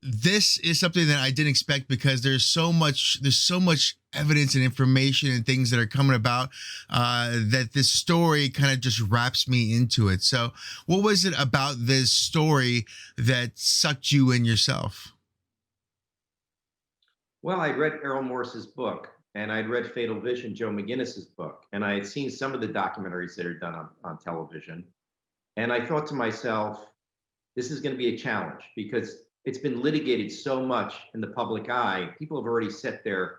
This is something that I didn't expect because there's so much evidence and information and things that are coming about that this story kind of just wraps me into it. So, what was it about this story that sucked you in yourself? Well, I'd read Errol Morris's book, and I'd read Fatal Vision, Joe McGinnis's book, and I had seen some of the documentaries that are done on television. And I thought to myself, this is going to be a challenge because it's been litigated so much in the public eye. People have already set their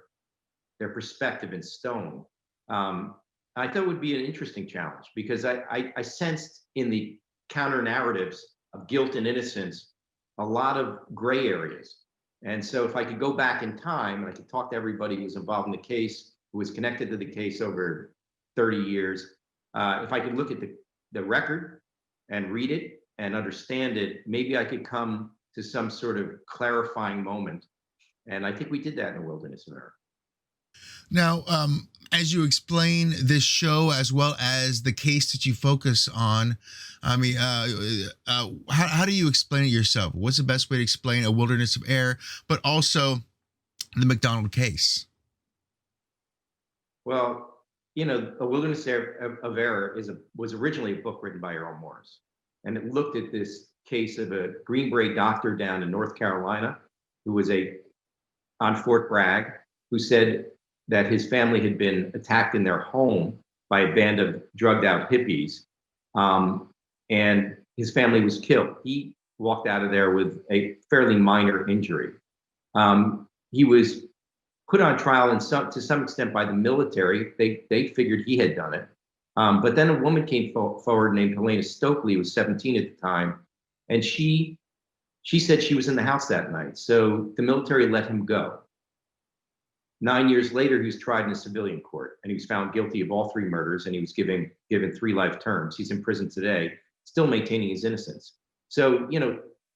perspective in stone. I thought it would be an interesting challenge because I sensed in the counter narratives of guilt and innocence a lot of gray areas. And so if I could go back in time and I could talk to everybody who was involved in the case, who was connected to the case over 30 years, if I could look at the record and read it and understand it, maybe I could come to some sort of clarifying moment. And I think we did that in the Wilderness of Error. Now, as you explain this show as well as the case that you focus on, I mean, how do you explain it yourself? What's the best way to explain a wilderness of air, but also the McDonald case? Well, A Wilderness of Error was originally a book written by Errol Morris. And it looked at this case of a Green Beret doctor down in North Carolina who was on Fort Bragg, who said that his family had been attacked in their home by a band of drugged out hippies. And his family was killed. He walked out of there with a fairly minor injury. He was put on trial to some extent by the military. They figured he had done it. But then a woman came forward named Helena Stokely, who was 17 at the time, and she said she was in the house that night. So the military let him go. 9 years later, he was tried in a civilian court, and he was found guilty of all three murders, and he was given 3 life terms. He's in prison today, still maintaining his innocence. So,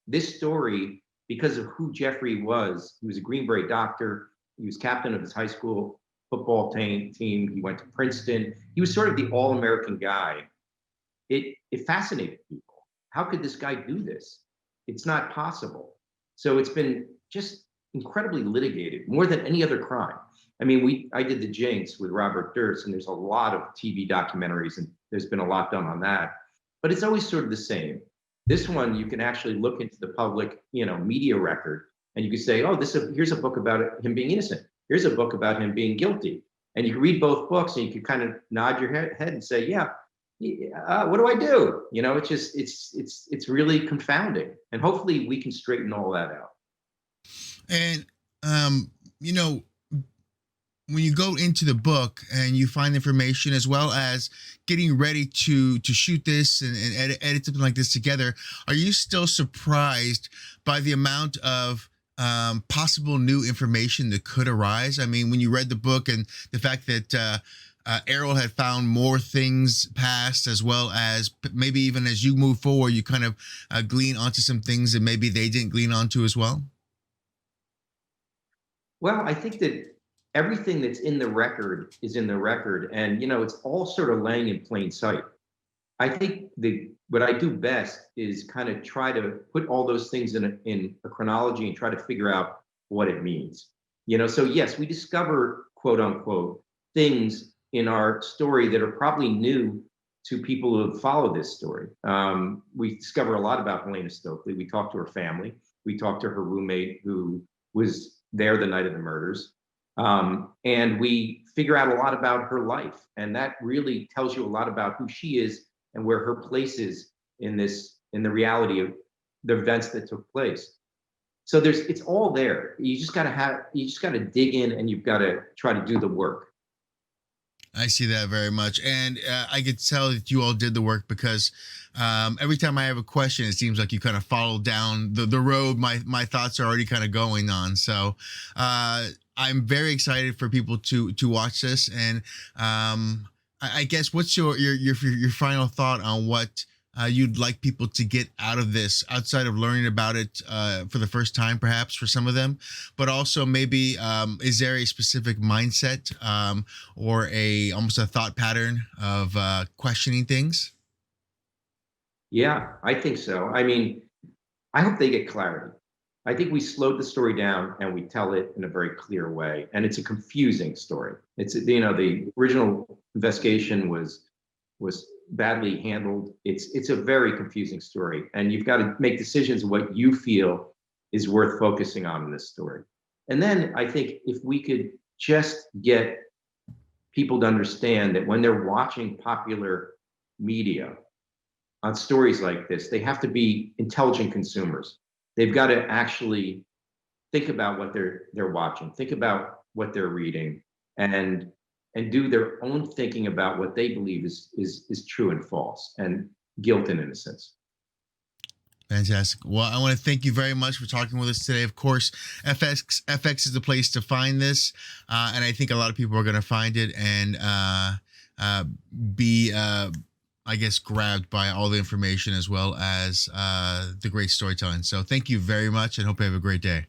this story, because of who Jeffrey was, he was a Green Beret doctor. He was captain of his high school football team. He went to Princeton. He was sort of the all-American guy. It fascinated people. How could this guy do this? It's not possible. So it's been just incredibly litigated, more than any other crime. I mean, I did the Jinx with Robert Durst, and there's a lot of TV documentaries, and there's been a lot done on that. But it's always sort of the same. This one, you can actually look into the public, media record, and you can say, oh, here's a book about him being innocent. Here's a book about him being guilty. And you can read both books, and you can kind of nod your head and say, yeah, what do I do? It's really confounding. And hopefully we can straighten all that out. And you know, when you go into the book and you find information as well as getting ready to shoot this and edit something like this together, are you still surprised by the amount of possible new information that could arise? I mean, when you read the book and the fact that Errol had found more things past, as well as maybe even as you move forward, you kind of glean onto some things that maybe they didn't glean onto as well. Well, I think that everything that's in the record is in the record, and it's all sort of laying in plain sight. I think what I do best is kind of try to put all those things in a chronology and try to figure out what it means. So yes, we discover quote unquote things in our story that are probably new to people who have followed this story. We discover a lot about Helena Stokely. We talk to her family. We talk to her roommate who was there the night of the murders. And we figure out a lot about her life. And that really tells you a lot about who she is and where her place is in the reality of the events that took place. So it's all there. You just gotta dig in, and you've got to try to do the work. I see that very much, and I could tell that you all did the work because every time I have a question, it seems like you kind of follow down the road my thoughts are already kind of going on. So I'm very excited for people to watch this, and I guess what's your final thought on what you'd like people to get out of this, outside of learning about it for the first time, perhaps for some of them, but also maybe is there a specific mindset or almost a thought pattern of questioning things? Yeah, I think so. I mean, I hope they get clarity. I think we slowed the story down and we tell it in a very clear way. And it's a confusing story. It's, the original investigation was badly handled. It's a very confusing story. And you've got to make decisions of what you feel is worth focusing on in this story. And then I think if we could just get people to understand that when they're watching popular media on stories like this, they have to be intelligent consumers. They've got to actually think about what they're watching, think about what they're reading, and do their own thinking about what they believe is true and false, and guilt and innocence. Fantastic. Well, I want to thank you very much for talking with us today. Of course, FX is the place to find this, and I think a lot of people are going to find it and be, I guess, grabbed by all the information as well as the great storytelling. So, thank you very much, and hope you have a great day.